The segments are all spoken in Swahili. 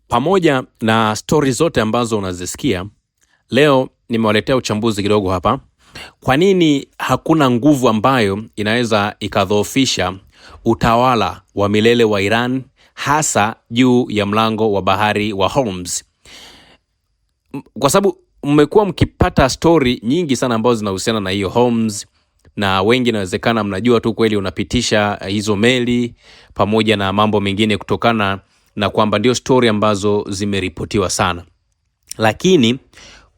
Pamoja na story zote ambazo unazisikia, leo nimewaletea uchambuzi kidogo hapa. Kwa nini hakuna nguvu ambayo inaweza ikadhoofisha utawala wa milele wa Iran, hasa juu ya mlango wa bahari wa Hormuz? Kwa sababu mmekuwa mkipata story nyingi sana ambazo zinahusiana na hiyo Hormuz, na wengi inawezekana mnajua tu kweli unapitisha hizo meli pamoja na mambo mengine kutokana na kwamba ndio story ambazo zimeripotiwa sana. Lakini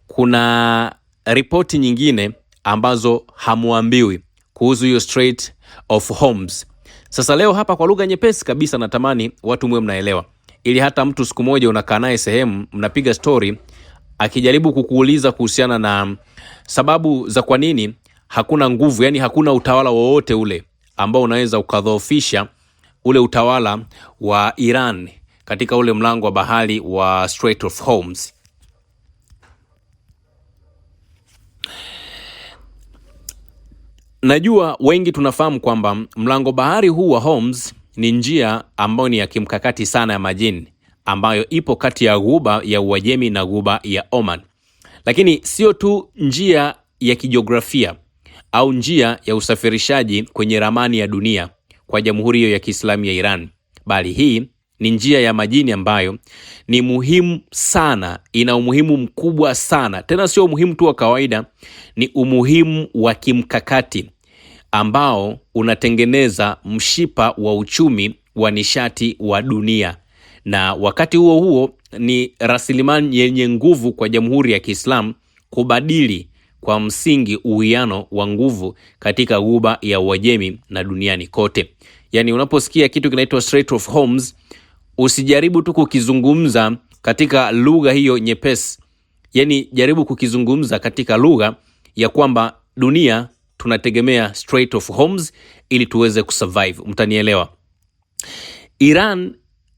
kuna ripoti nyingine ambazo hamuambiwi kuhusu hiyo Strait of Hormuz. Sasa leo hapa kwa lugha nyepesi kabisa natamani watu mwe mnaelewa, ili hata mtu siku moja unakaa naye sehemu mnapiga story, akijaribu kukuuliza kuhusiana na sababu za kwa nini hakuna nguvu, yani hakuna utawala wowote ule ambao unaweza ukadhoofisha ule utawala wa Iran katika ule mlango wa bahari wa Strait of Hormuz. Najua wengi tunafahamu kwamba mlango bahari huu wa Hormuz ni njia ambayo ni ya kimkakati sana ya majini, ambayo ipo kati ya ghuba ya Uajemi na ghuba ya Oman. Lakini sio tu njia ya kijiografia au njia ya usafirishaji kwenye ramani ya dunia kwa jamhuri hiyo ya Kiislamu ya Iran, bali hii ni njia ya majini ambayo ni muhimu sana, ina umuhimu mkubwa sana. Tena sio umuhimu tu wa kawaida, ni umuhimu wa kimkakati ambao unatengeneza mshipa wa uchumi wa nishati wa dunia, na wakati huo huo ni rasilimali yenye nguvu kwa jamhuri ya Kiislamu kubadili kwa msingi uwiano wa nguvu katika ghuba ya Uajemi na duniani kote. Yani unaposikia kitu kinaitwa Strait of Hormuz, usijaribu tu kukizungumza katika lugha hiyo nyepesi. Yani jaribu kukizungumza katika lugha ya kwamba dunia tunategemea Strait of Hormuz ili tuweze kusurvive. Mtanielewa. Iran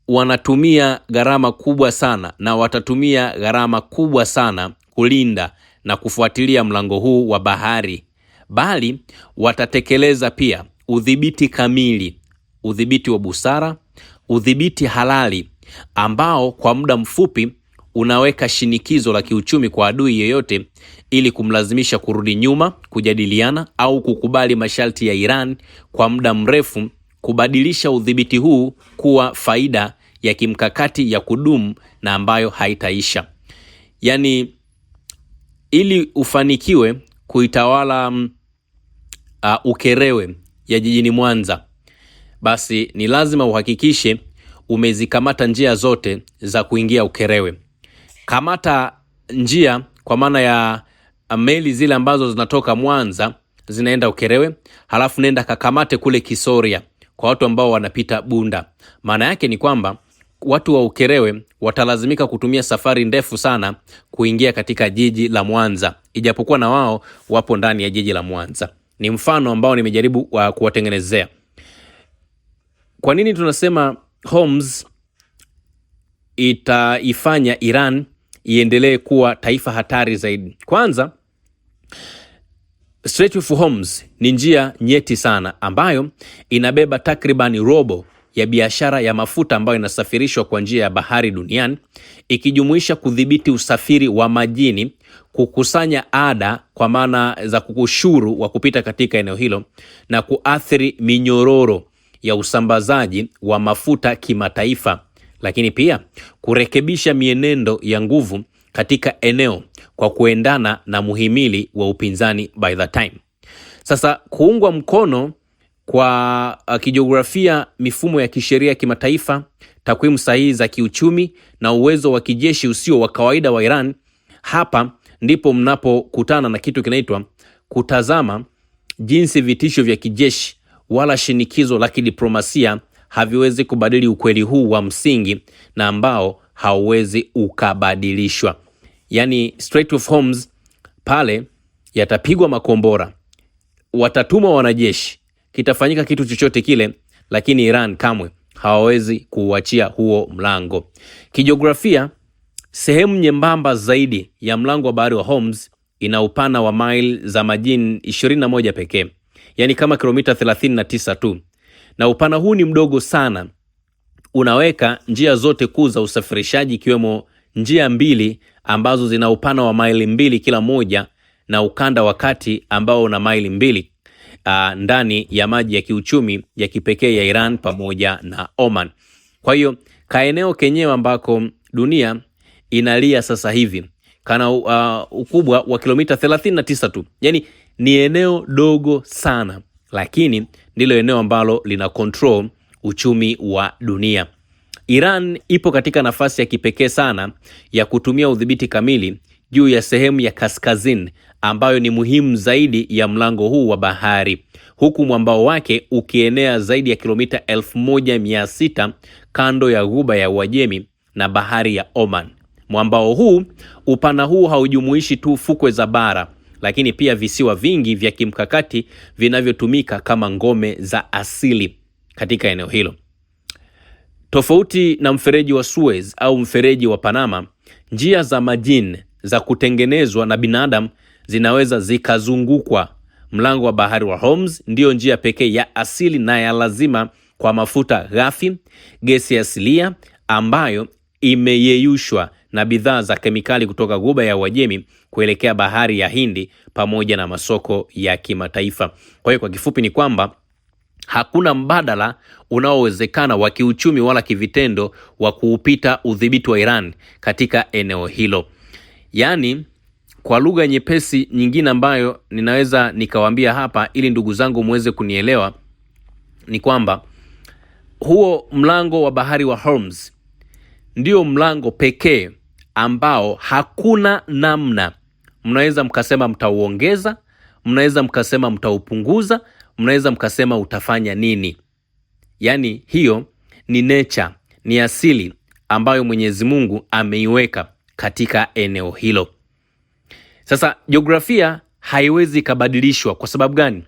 wanatumia gharama kubwa sana na watatumia gharama kubwa sana kulinda na kufuatilia mlango huu wa bahari, bali watatekeleza pia udhibiti kamili, udhibiti wa busara, udhibiti halali ambao kwa muda mfupi unaweka shinikizo la kiuchumi kwa adui yeyote ili kumlazimisha kurudi nyuma, kujadiliana au kukubali masharti ya Iran kwa muda mrefu, kubadilisha udhibiti huu kuwa faida ya kimkakati ya kudumu na ambayo haitaisha. Yani ili ufanikiwe kuitawala Ukerewe ya jijini Mwanza, basi ni lazima uhakikishe umezikamata njia zote za kuingia Ukerewe. Kamata njia kwa maana ya meli zile ambazo zinatoka Mwanza zinaenda Ukerewe, halafu nenda kakamate kule Kisoria kwa watu ambao wanapita Bunda. Maana yake ni kwamba watu wa Ukerewe watalazimika kutumia safari ndefu sana kuingia katika jiji la Mwanza, ijapokuwa na wao wapo ndani ya jiji la Mwanza. Ni mfano ambao nimejaribu kuwatengenezea. Kwa nini tunasema Hormuz itaifanya Iran iendelee kuwa taifa hatari zaidi? Kwanza, Strait of Hormuz ni njia nyeti sana ambayo inabeba takriban robo ya biashara ya mafuta ambayo inasafirishwa kwa njia ya bahari duniani, ikijumuisha kudhibiti usafiri wa majini, kukusanya ada kwa maana za kukushuru wa kupita katika eneo hilo, na kuathiri minyororo ya usambazaji wa mafuta kimataifa, lakini pia kurekebisha mienendo ya nguvu katika eneo kwa kuendana na muhimili wa upinzani by the time. Sasa kuungwa mkono kwa kijiografia, mifumo ya kisheria kimataifa, takwimu sahihi za kiuchumi na uwezo wa kijeshi usio wa kawaida wa Iran, hapa ndipo mnapokutana na kitu kinaitwa kutazama jinsi vitisho vya kijeshi wala shinikizo la kidiplomasia haviwezi kubadili ukweli huu wa msingi na ambao hauwezi ukabadilishwa. Yani Strait of Hormuz pale yatapigwa makombora, watatuma wanajeshi, kitafanyika kitu chochote kile, lakini Iran kamwe hawawezi kuuachia huo mlango. Kijiografia, sehemu nyembamba zaidi ya mlango wa bahari wa Hormuz ina upana wa mile za majini 21 pekee, yani kama kilomita 39 tu, na upana huu ni mdogo sana unaweka njia zote kuu za usafirishaji, ikiwemo njia mbili ambazo zina upana wa maili 2 kila moja na ukanda wa kati ambao una maili 2 ndani ya maji ya kiuchumi ya kipekee ya Iran pamoja na Oman. Kwa hiyo kaeneo kenyewe ambako dunia inalia sasa hivi kana ukubwa wa kilomita 39 tu. Yani ni eneo dogo sana, lakini ndilo eneo ambalo lina control uchumi wa dunia. Iran ipo katika nafasi ya kipekee sana ya kutumia udhibiti kamili juu ya sehemu ya kaskazini ambayo ni muhimu zaidi ya mlango huu wa bahari, huku mwambao wake ukienea zaidi ya kilomita 1600 kando ya ghuba ya Uajemi na bahari ya Oman. Mwambao huu, upana huu haujumuishi tu fukwe za bara, lakini pia visiwa vingi vya kimkakati vinavyotumika kama ngome za asili katika eneo hilo. Tofauti na mfereji wa Suez au mfereji wa Panama, njia za majini za kutengenezwa na binadamu zinaweza zikazungukwa. Mlango wa bahari wa Hormuz ndio njia pekee ya asili na ya lazima kwa mafuta ghafi, gesi asilia ambayo imeyeyushwa na bidhaa za kemikali kutoka ghuba ya Uajemi kuelekea bahari ya Hindi pamoja na masoko ya kimataifa. Kwa hiyo kwa kifupi ni kwamba hakuna mbadala unaowezekana wa kiuchumi wala kivitendo wa kuupita udhibiti wa Iran katika eneo hilo. Yaani, kwa lugha nyepesi nyingine ambayo ninaweza nikawaambia hapa ili ndugu zangu muweze kunielewa ni kwamba huo mlango wa bahari wa Hormuz ndio mlango pekee ambao hakuna namna mnaweza mkasema mtauongeza, mnaweza mkasema mtaupunguza, mnaweza mkasema utafanya nini. Yaani hiyo ni nature, ni asili ambayo Mwenyezi Mungu ameiweka katika eneo hilo. Sasa jiografia haiwezi kabadilishwa. Kwa sababu gani?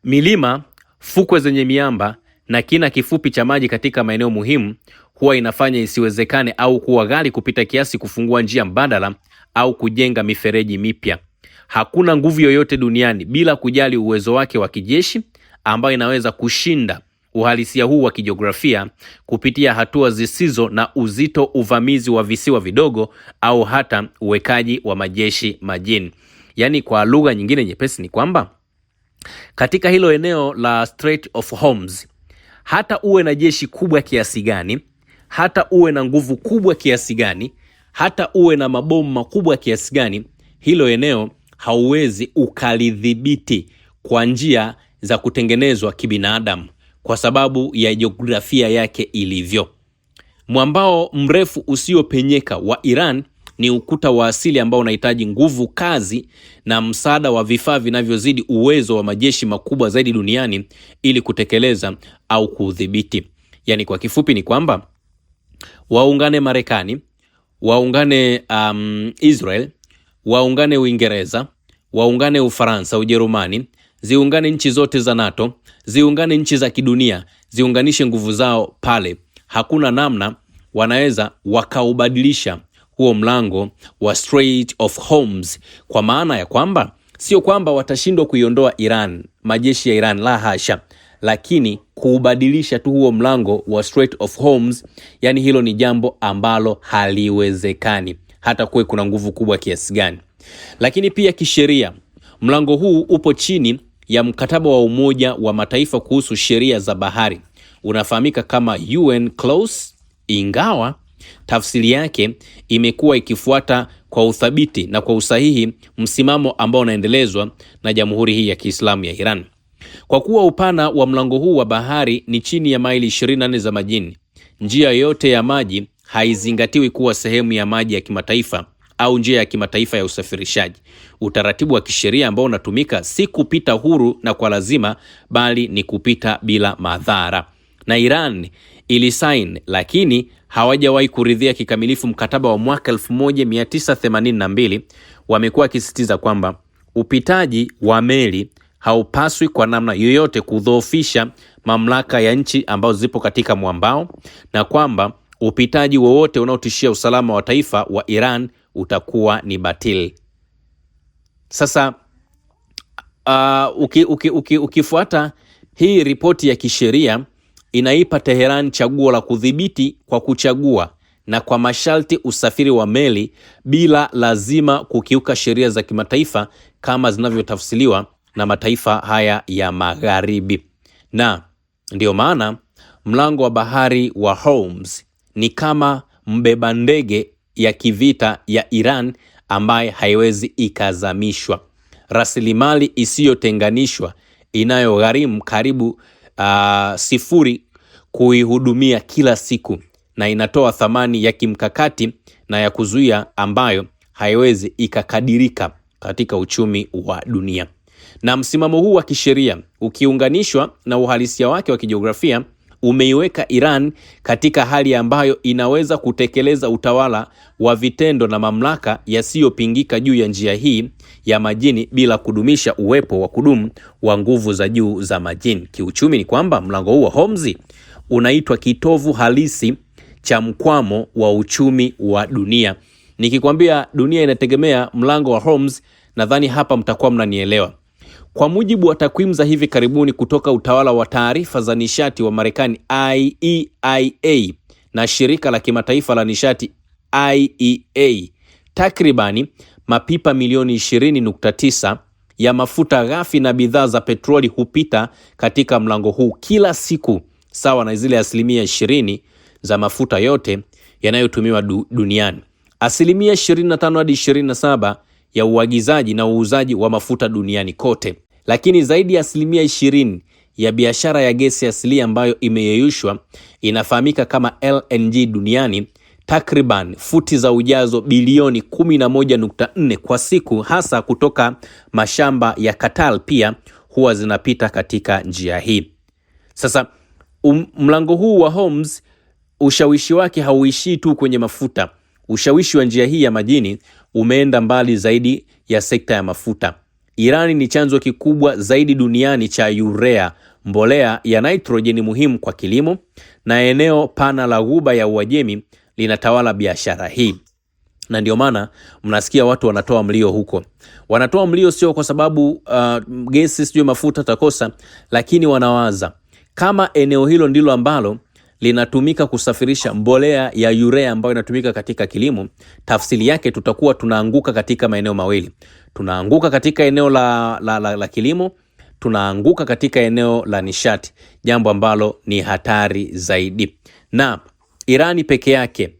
Milima, fukwe zenye miamba na kina kifupi cha maji katika maeneo muhimu huwa inafanya isiwezekane au kuwa ghali kupita kiasi kufungua njia mbadala au kujenga mifereji mipya. Hakuna nguvu yoyote duniani, bila kujali uwezo wake wa kijeshi, ambayo inaweza kushinda uhalisia huu wa kijiografia kupitia hatua zisizo na uzito, uvamizi wa visiwa vidogo au hata uwekaji wa majeshi majini. Yaani kwa lugha nyingine nyepesi ni kwamba katika hilo eneo la Strait of Hormuz, hata uwe na jeshi kubwa kiasi gani, hata uwe na nguvu kubwa kiasi gani, hata uwe na mabomu makubwa kiasi gani, hilo eneo hauwezi ukalidhibiti kwa njia za kutengenezwa kibinadamu kwa sababu ya jiografia yake ilivyo. Mwambao mrefu usiopenyeka wa Iran ni ukuta wa asili ambao unahitaji nguvu kazi na msaada wa vifaa vinavyozidi uwezo wa majeshi makubwa zaidi duniani ili kutekeleza au kuudhibiti. Yaani kwa kifupi ni kwamba waungane Marekani, waungane Israel, waungane Uingereza, waungane Ufaransa, Ujerumani, ziungane nchi zote za NATO, ziungane nchi za kidunia, ziunganishe nguvu zao pale, hakuna namna wanaweza wakaubadilisha huo mlango wa Strait of Hormuz. Kwa maana ya kwamba sio kwamba watashindwa kuiondoa Iran, majeshi ya Iran, la hasha, lakini kuubadilisha tu huo mlango wa Strait of Hormuz, yani hilo ni jambo ambalo haliwezekani hata kuwe kuna nguvu kubwa kiasi gani. Lakini pia kisheria, mlango huu upo chini ya mkataba wa Umoja wa Mataifa kuhusu sheria za bahari, unafahamika kama UN Clause, ingawa tafsiri yake imekuwa ikifuata kwa uthabiti na kwa usahihi msimamo ambao unaendelezwa na Jamhuri hii ya Kiislamu ya Iran. Kwa kuwa upana wa mlango huu wa bahari ni chini ya maili 24 za majini, njia yote ya maji haizingatiwi kuwa sehemu ya maji ya kimataifa au njia ya kimataifa ya usafirishaji. Utaratibu wa kisheria ambao unatumika si kupita huru na kwa lazima, bali ni kupita bila madhara. Na Iran ilisign, lakini hawajawahi kuridhia kikamilifu mkataba wa mwaka 1982. Wamekuwa wakisisitiza kwamba upitaji wa meli haupaswi kwa namna yoyote kudhoofisha mamlaka ya nchi ambazo zipo katika mwambao, na kwamba upitaji wowote unaotishia usalama wa taifa wa Iran utakuwa ni batili. Sasa ukifuata hii ripoti ya kisheria inaipa Teheran chaguo la kudhibiti kwa kuchagua na kwa masharti usafiri wa meli bila lazima kukiuka sheria za kimataifa kama zinavyotafsiriwa na mataifa haya ya magharibi. Na ndio maana mlango wa bahari wa Hormuz ni kama mbeba ndege ya kivita ya Iran ambaye haiwezi ikazamishwa. Rasilimali isiyotenganishwa inayogharimu karibu sifuri kuihudumia kila siku, na inatoa thamani ya kimkakati na ya kuzuia ambayo haiwezi ikakadirika katika uchumi wa dunia. Na msimamo huu wa kisheria ukiunganishwa na uhalisia wake wa kijiografia umeiweka Iran katika hali ambayo inaweza kutekeleza utawala wa vitendo na mamlaka yasiyopingika juu ya njia hii ya majini bila kudumisha uwepo wa kudumu wa nguvu za juu za majini. Kiuchumi ni kwamba mlango huu wa Hormuz unaitwa kitovu halisi cha mkwamo wa uchumi wa dunia. Nikikwambia dunia inategemea mlango wa Hormuz, nadhani hapa mtakuwa mnanielewa. Kwa mujibu wa takwimu za hivi karibuni kutoka utawala wa taarifa za nishati wa Marekani IEIA na shirika la kimataifa la nishati IEA, takribani mapipa milioni 20.9 ya mafuta ghafi na bidhaa za petroli hupita katika mlango huu kila siku, sawa na zile 20% za mafuta yote yanayotumiwa duniani. 25 hadi 27 ya uagizaji na uuzaji wa mafuta duniani kote. Lakini zaidi ya 20% ya biashara ya gesi asilia ambayo imeyeyushwa inafahamika kama LNG duniani, takriban futi za ujazo bilioni 11.4 kwa siku, hasa kutoka mashamba ya Qatar pia huwa zinapita katika njia hii. Sasa mlango huu wa Hormuz, ushawishi wake hauishii tu kwenye mafuta. Ushawishi wa njia hii ya majini umeenda mbali zaidi ya sekta ya mafuta. Irani ni chanzo kikubwa zaidi duniani cha urea, mbolea ya nitrojeni muhimu kwa kilimo, na eneo pana la Ghuba ya Uajemi linatawala biashara hii. Na ndio maana mnasikia watu wanatoa mlio huko. Wanatoa mlio sio kwa sababu gesi sio mafuta takosa, lakini wanawaza kama eneo hilo ndilo ambalo linatumika kusafirisha mbolea ya urea ambayo inatumika katika kilimo, tafsiri yake tutakuwa tunaanguka katika maeneo mawili. Tunaanguka katika eneo la kilimo, tunaanguka katika eneo la nishati, jambo ambalo ni hatari zaidi. Na Irani peke yake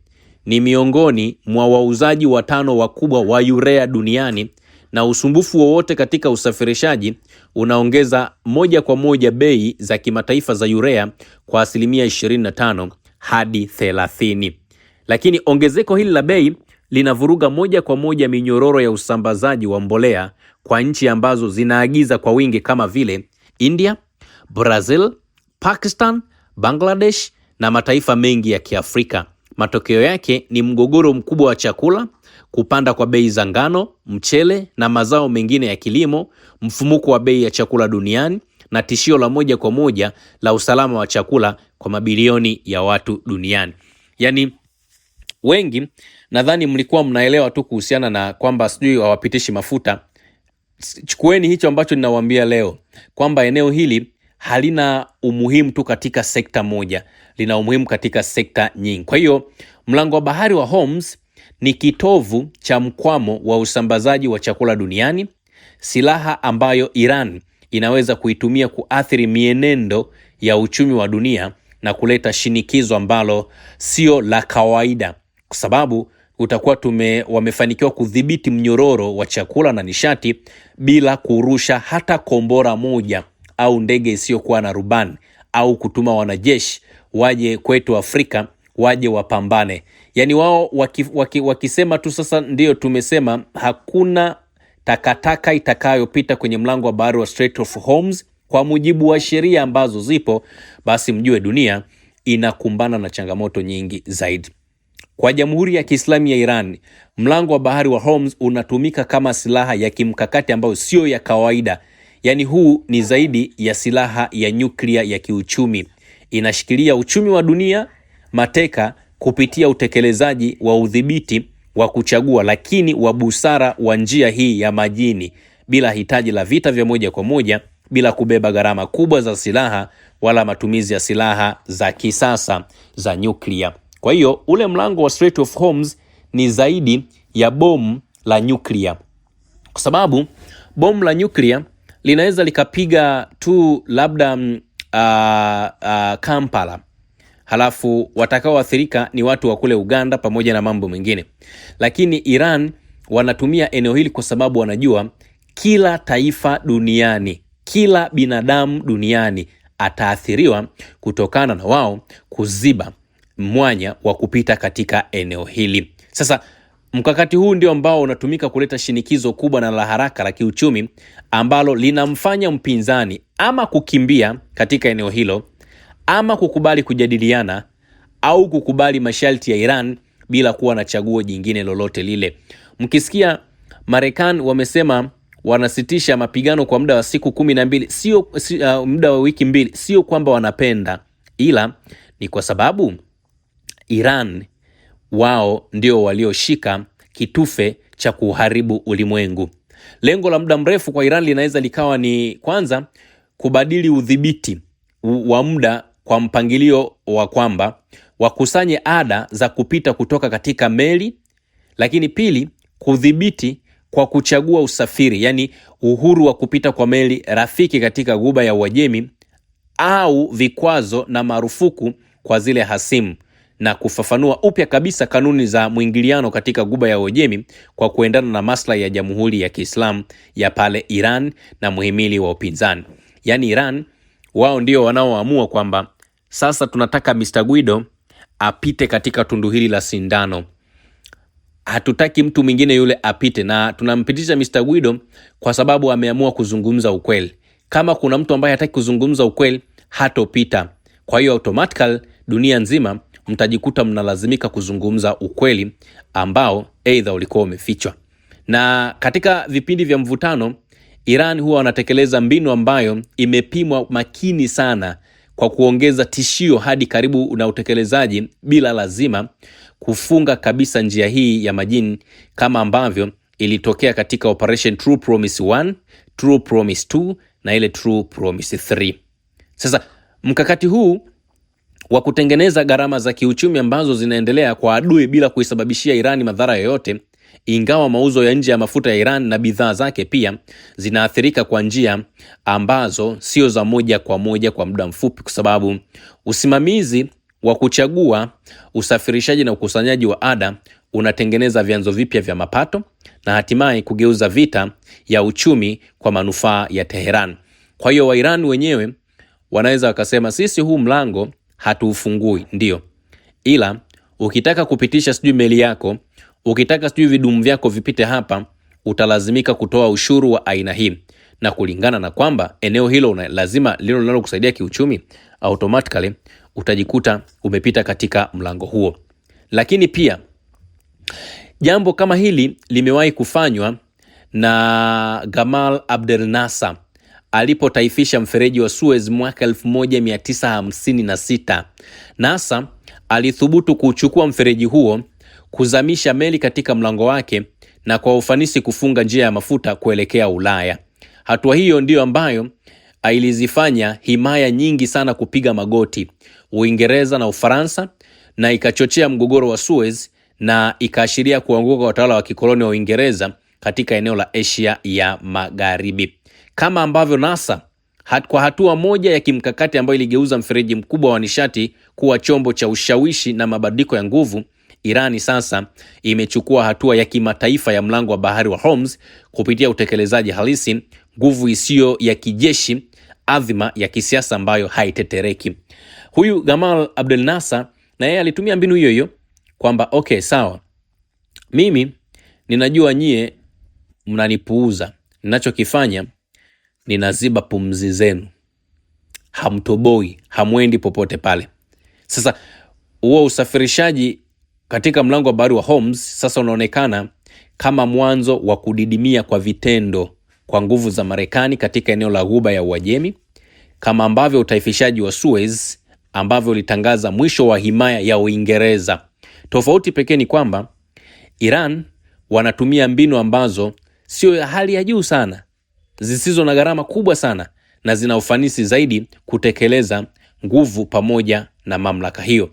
ni miongoni mwa wauzaji 5 wakubwa wa urea duniani, na usumbufu wowote katika usafirishaji unaongeza moja kwa moja bei za kimataifa za urea kwa 25% hadi 30%. Lakini ongezeko hili la bei linavuruga moja kwa moja minyororo ya usambazaji wa mbolea kwa nchi ambazo zinaagiza kwa wingi kama vile India, Brazil, Pakistan, Bangladesh na mataifa mengi ya Kiafrika. Matokeo yake ni mgogoro mkubwa wa chakula, kupanda kwa bei za ngano, mchele na mazao mengine ya kilimo, mfumuko wa bei ya chakula duniani, na tishio la moja kwa moja la usalama wa chakula kwa mabilioni ya watu duniani. Yaani wengi nadhani mlikuwa mnaelewa tu kuhusiana na kwamba sijui hawapitishi mafuta. Chukueni hicho ambacho ninawaambia leo, kwamba eneo hili halina umuhimu tu katika sekta moja, lina umuhimu katika sekta nyingi. Kwa hiyo mlango wa bahari wa Hormuz ni kitovu cha mkwamo wa usambazaji wa chakula duniani, silaha ambayo Iran inaweza kuitumia kuathiri mienendo ya uchumi wa dunia na kuleta shinikizo ambalo sio la kawaida, kwa sababu utakuwa wamefanikiwa kudhibiti mnyororo wa chakula na nishati bila kurusha hata kombora moja au ndege isiyokuwa na rubani au kutuma wanajeshi waje kwetu Afrika waje wapambane. Yaani wao wakisema tu sasa ndio tumesema hakuna takataka itakayopita kwenye mlango wa bahari wa Strait of Hormuz kwa mujibu wa sheria ambazo zipo, basi mjue dunia inakumbana na changamoto nyingi zaidi. Kwa Jamhuri ya Kiislamu ya Iran, mlango wa bahari wa Hormuz unatumika kama silaha ya kimkakati ambayo sio ya kawaida. Yaani huu ni zaidi ya silaha ya nyuklia ya kiuchumi. Inashikilia uchumi wa dunia mateka kupitia utekelezaji wa udhibiti wa kuchagua lakini wa busara wa njia hii ya majini, bila hitaji la vita vya moja kwa moja, bila kubeba gharama kubwa za silaha wala matumizi ya silaha za kisasa za nyuklia. Kwa hiyo ule mlango wa Strait of Hormuz ni zaidi ya bomu la nyuklia, kwa sababu bomu la nyuklia linaweza likapiga tu labda Kampala, halafu watakaoathirika ni watu wa kule Uganda pamoja na mambo mengine. Lakini Iran wanatumia eneo hili kwa sababu wanajua kila taifa duniani, kila binadamu duniani ataathiriwa kutokana na wao kuziba mwanya wa kupita katika eneo hili. Sasa mkakati huu ndio ambao unatumika kuleta shinikizo kubwa na la haraka la kiuchumi ambalo linamfanya mpinzani ama kukimbia katika eneo hilo ama kukubali kujadiliana au kukubali masharti ya Iran bila kuwa na chaguo jingine lolote lile. Mkisikia Marekani wamesema wanasitisha mapigano kwa muda wa siku 12, sio muda wa wiki 2, sio kwamba wanapenda, ila ni kwa sababu Iran wao ndio walioshika kitufe cha kuharibu ulimwengu. Lengo la muda mrefu kwa Iran linaweza likawa ni kwanza kubadili udhibiti wa muda kwa mpangilio wa kwamba wakusanye ada za kupita kutoka katika meli, lakini pili kudhibiti kwa kuchagua usafiri, yani uhuru wa kupita kwa meli rafiki katika Ghuba ya Uajemi au vikwazo na marufuku kwa zile hasimu, na kufafanua upya kabisa kanuni za mwingiliano katika Ghuba ya Uajemi kwa kuendana na maslahi ya Jamhuri ya Kiislamu ya pale Iran na muhimili wa upinzani. Yani Iran wao ndio wanaoamua kwamba sasa tunataka Mr. Guido apite katika tundu hili la sindano. Hatutaki mtu mwingine yule apite, na tunampitisha Mr. Guido kwa sababu ameamua kuzungumza ukweli. Kama kuna mtu ambaye hataki kuzungumza ukweli, hatopita. Kwa hiyo automatically dunia nzima mtajikuta mnalazimika kuzungumza ukweli ambao aidha ulikuwa umefichwa. Na katika vipindi vya mvutano, Iran huwa wanatekeleza mbinu ambayo imepimwa makini sana kwa kuongeza tishio hadi karibu na utekelezaji bila lazima kufunga kabisa njia hii ya majini, kama ambavyo ilitokea katika Operation True Promise 1, True Promise 2 na ile True Promise 3. Sasa mkakati huu wa kutengeneza gharama za kiuchumi ambazo zinaendelea kwa adui bila kuisababishia Irani madhara yoyote, ingawa mauzo ya nje ya mafuta ya Iran na bidhaa zake pia zinaathirika kwa njia ambazo sio za moja kwa moja kwa muda mfupi, kwa sababu usimamizi wa kuchagua usafirishaji na ukusanyaji wa ada unatengeneza vyanzo vipya vya mapato na hatimaye kugeuza vita ya uchumi kwa manufaa ya Teheran. Kwa hiyo Wairan wenyewe wanaweza wakasema sisi huu mlango hatuufungui, ndio, ila ukitaka kupitisha sijui meli yako, ukitaka sijui vidumu vyako vipite hapa, utalazimika kutoa ushuru wa aina hii, na kulingana na kwamba eneo hilo lazima lilo linalokusaidia kiuchumi, automatically utajikuta umepita katika mlango huo. Lakini pia jambo kama hili limewahi kufanywa na Gamal Abdel Nasser alipotaifisha mfereji wa Suez mwaka 1956. Nasser alithubutu kuchukua mfereji huo, kuzamisha meli katika mlango wake na kwa ufanisi kufunga njia ya mafuta kuelekea Ulaya. Hatua hiyo ndiyo ambayo ilizifanya himaya nyingi sana kupiga magoti, Uingereza na Ufaransa, na ikachochea mgogoro wa Suez na ikaashiria kuanguka watawala wa kikoloni wa Uingereza katika eneo la Asia ya Magharibi. Kama ambavyo Nasser kwa hatua moja ya kimkakati ambayo iligeuza mfereji mkubwa wa nishati kuwa chombo cha ushawishi na mabadiliko ya nguvu, Irani sasa imechukua hatua ya kimataifa ya mlango wa bahari wa Hormuz kupitia utekelezaji halisi, nguvu isiyo ya kijeshi, adhima ya kisiasa ambayo haitetereki. Huyu Gamal Abdel Nasser na yeye alitumia mbinu hiyo hiyo kwamba okay, sawa, mimi ninajua nyie mnanipuuza, ninachokifanya ninaziba pumzi zenu, hamtoboi, hamwendi popote pale. Sasa huo usafirishaji katika mlango wa bahari wa Hormuz sasa unaonekana kama mwanzo wa kudidimia kwa vitendo kwa nguvu za Marekani katika eneo la Ghuba ya Uajemi, kama ambavyo utaifishaji wa Suez ambavyo ulitangaza mwisho wa himaya ya Uingereza. Tofauti pekee ni kwamba Iran wanatumia mbinu ambazo sio ya hali ya juu sana, zisizo na gharama kubwa sana, na zina ufanisi zaidi kutekeleza nguvu pamoja na mamlaka hiyo.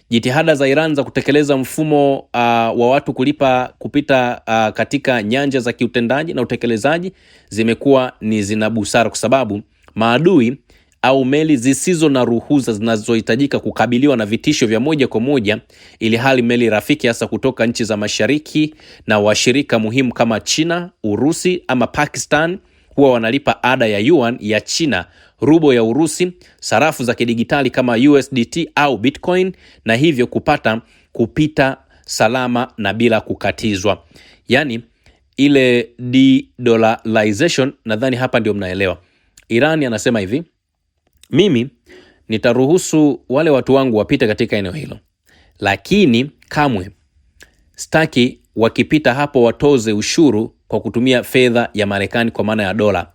Jitihada za Iran za kutekeleza mfumo wa watu kulipa kupita katika nyanja za kiutendaji na utekelezaji zimekuwa ni zina busara, kwa sababu maadui au meli zisizo na ruhusa zinazohitajika kukabiliwa na vitisho vya moja kwa moja, ili hali meli rafiki hasa kutoka nchi za mashariki na washirika muhimu kama China, Urusi ama Pakistan huwa wanalipa ada ya yuan ya China, rubo ya Urusi, sarafu za kidigitali kama USDT au Bitcoin, na hivyo kupita salama na bila kukatizwa. Yani ile de-dollarization, nadhani hapa ndio mnaelewa. Iran anasema hivi: mimi nitaruhusu wale watu wangu wapite katika eneo hilo, lakini kamwe staki wakipita hapo watoze ushuru kwa kutumia fedha ya Marekani kwa maana ya dola.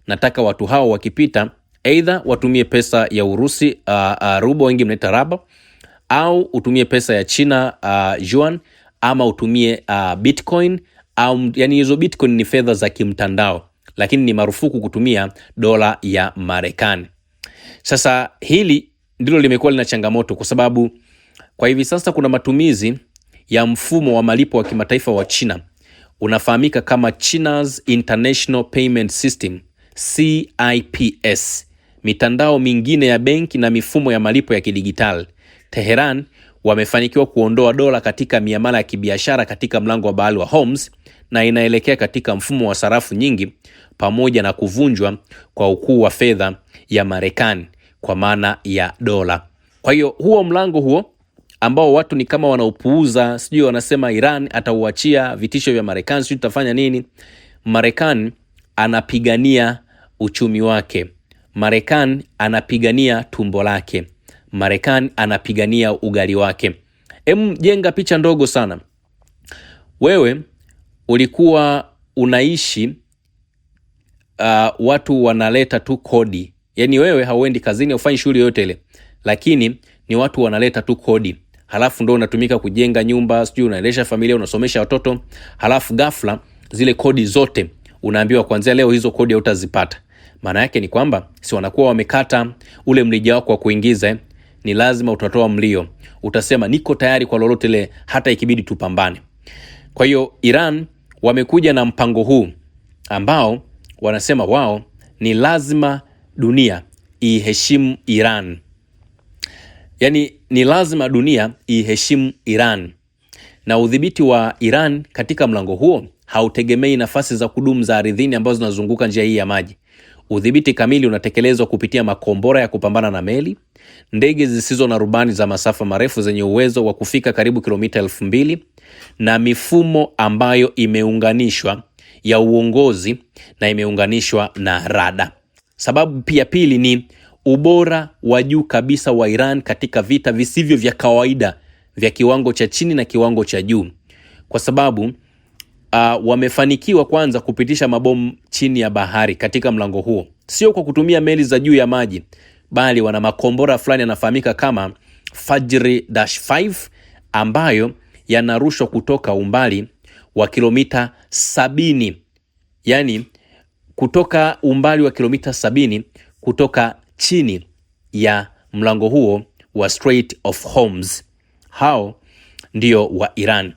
Nataka watu hao wakipita either watumie pesa ya Urusi, rubo wengi mnaita raba, au utumie pesa ya China, yuan, ama utumie Bitcoin, au yani hizo Bitcoin ni fedha za kimtandao, lakini ni marufuku kutumia dola ya Marekani. Sasa hili ndilo limekuwa lina changamoto, kwa sababu kwa hivi sasa kuna matumizi ya mfumo wa malipo wa kimataifa wa China unafahamika kama China's International Payment System, CIPS, mitandao mingine ya benki na mifumo ya malipo ya kidigitali. Teheran wamefanikiwa kuondoa dola katika miamala ya kibiashara katika mlango wa bahari wa Hormuz, na inaelekea katika mfumo wa sarafu nyingi, pamoja na kuvunjwa kwa ukuu wa fedha ya Marekani kwa maana ya dola. Kwa hiyo huo mlango huo ambao watu ni kama wanaupuuza, sijui wanasema Iran atauachia vitisho vya Marekani, sijui tutafanya nini. Marekani anapigania uchumi wake. Marekani anapigania tumbo lake. Marekani anapigania ugali wake. Jenga picha ndogo sana. Wewe ulikuwa unaishi, watu wanaleta tu kodi. Yani wewe hauendi kazini, haufanyi shughuli yote ile, lakini ni watu wanaleta tu kodi. Halafu ndo unatumika kujenga nyumba, sijui unaelesha familia, unasomesha watoto. Halafu ghafla zile kodi zote unaambiwa kuanzia leo hizo kodi hautazipata. Maana yake ni kwamba si wanakuwa wamekata ule mlija wako wa kuingiza, ni lazima utatoa mlio. Utasema niko tayari kwa lolote ile, hata ikibidi tupambane. Kwa hiyo Iran wamekuja na mpango huu ambao wanasema wao ni lazima dunia iheshimu Iran. Yani ni lazima dunia iheshimu Iran. Na udhibiti wa Iran katika mlango huo hautegemei nafasi za kudumu za ardhini ambazo zinazunguka njia hii ya maji. Udhibiti kamili unatekelezwa kupitia makombora ya kupambana na meli, ndege zisizo na rubani za masafa marefu zenye uwezo wa kufika karibu kilomita 2000, na mifumo ambayo imeunganishwa ya uongozi na imeunganishwa na rada. Sababu pia pili ni ubora wa juu kabisa wa Iran katika vita visivyo vya kawaida vya kiwango cha chini na kiwango cha juu, kwa sababu wamefanikiwa kwanza kupitisha mabomu chini ya bahari katika mlango huo, sio kwa kutumia meli za juu ya maji, bali wana makombora fulani yanafahamika kama Fajr-5 ambayo yanarushwa kutoka umbali wa kilomita 70. Yani kutoka umbali wa kilomita 70 kutoka chini ya mlango huo wa Strait of Hormuz. Hao ndio wa Iran.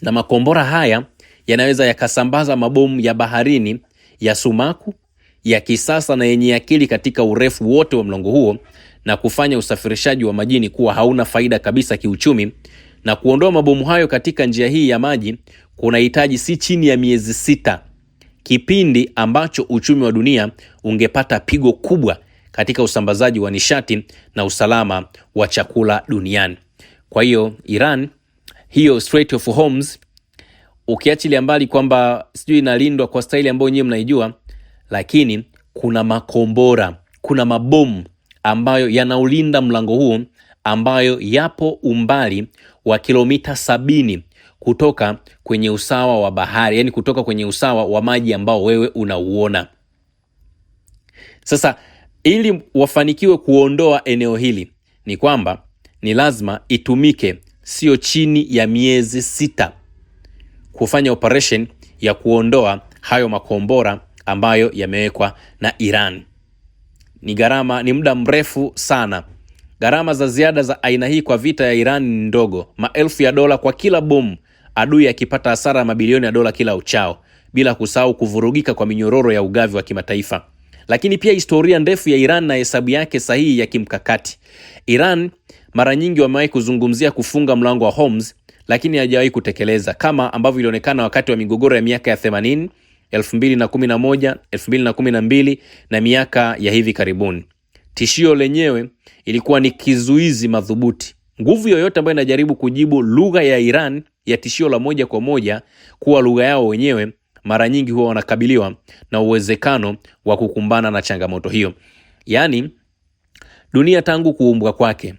Na makombora haya yanaweza yakasambaza mabomu ya baharini ya sumaku, ya kisasa na yenye akili katika urefu wote wa mlango huo, na kufanya usafirishaji wa majini kuwa hauna faida kabisa kiuchumi. Na kuondoa mabomu hayo katika njia hii ya maji kunahitaji si chini ya miezi 6, kipindi ambacho uchumi wa dunia ungepata pigo kubwa katika usambazaji wa nishati na usalama wa chakula duniani. Kwa hiyo Iran, hiyo Strait of Hormuz, ukiachilia mbali kwamba sijui inalindwa kwa staili ambayo nyewe mnaijua, lakini kuna makombora, kuna mabomu ambayo yanaulinda mlango huu, ambayo yapo umbali wa kilomita 70 kutoka kwenye usawa wa bahari, yani kutoka kwenye usawa wa maji ambao wewe unauona. Sasa ili wafanikiwe kuondoa eneo hili ni kwamba ni lazima itumike sio chini ya miezi 6 kufanya operation ya kuondoa hayo makombora ambayo yamewekwa na Iran. ni muda mrefu sana. Gharama za ziada za aina hii kwa vita ya Iran ni ndogo, maelfu ya dola kwa kila bomu, adui akipata hasara mabilioni ya dola kila uchao, bila kusahau kuvurugika kwa minyororo ya ugavi wa kimataifa. Lakini pia historia ndefu ya Iran na hesabu yake sahihi ya kimkakati. Iran mara nyingi wamewahi kuzungumzia kufunga mlango wa Hormuz, lakini hajawahi kutekeleza, kama ambavyo ilionekana wakati wa migogoro ya miaka ya 80, 2011, 2012 na miaka ya hivi karibuni. Tishio lenyewe ilikuwa ni kizuizi madhubuti. Nguvu yoyote ambayo inajaribu kujibu lugha ya Iran ya tishio la moja kwa moja kuwa lugha yao wenyewe, mara nyingi huwa wanakabiliwa na uwezekano wa kukumbana na changamoto hiyo. Yaani, dunia tangu kuumbwa kwake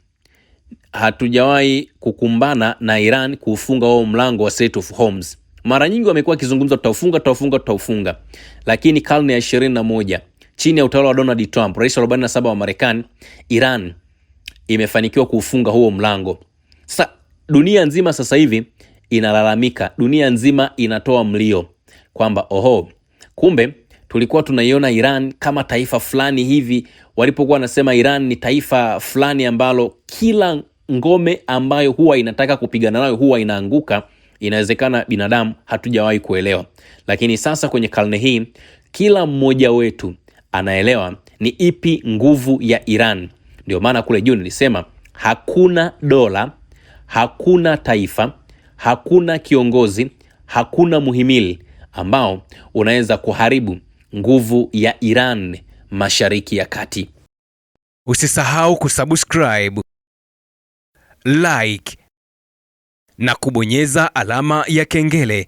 hatujawahi kukumbana na Iran kuufunga huo mlango wa Strait of Hormuz. Mara nyingi wamekuwa wakizungumza tutaufunga, lakini karne ya 21 chini ya utawala wa Donald Trump, rais wa 47 wa Marekani, Iran imefanikiwa kuufunga huo mlango. Sasa dunia nzima sasa hivi inalalamika, dunia nzima inatoa mlio kwamba kumbe tulikuwa tunaiona Iran kama taifa fulani hivi, walipokuwa wanasema Iran ni taifa fulani ambalo kila ngome ambayo huwa inataka kupigana nayo huwa inaanguka. Inawezekana binadamu hatujawahi kuelewa, lakini sasa kwenye karne hii kila mmoja wetu anaelewa ni ipi nguvu ya Iran. Ndio maana kule juu nilisema hakuna dola, hakuna taifa, hakuna kiongozi, hakuna muhimili ambao unaweza kuharibu nguvu ya Iran Mashariki ya Kati. Usisahau kusubscribe, like na kubonyeza alama ya kengele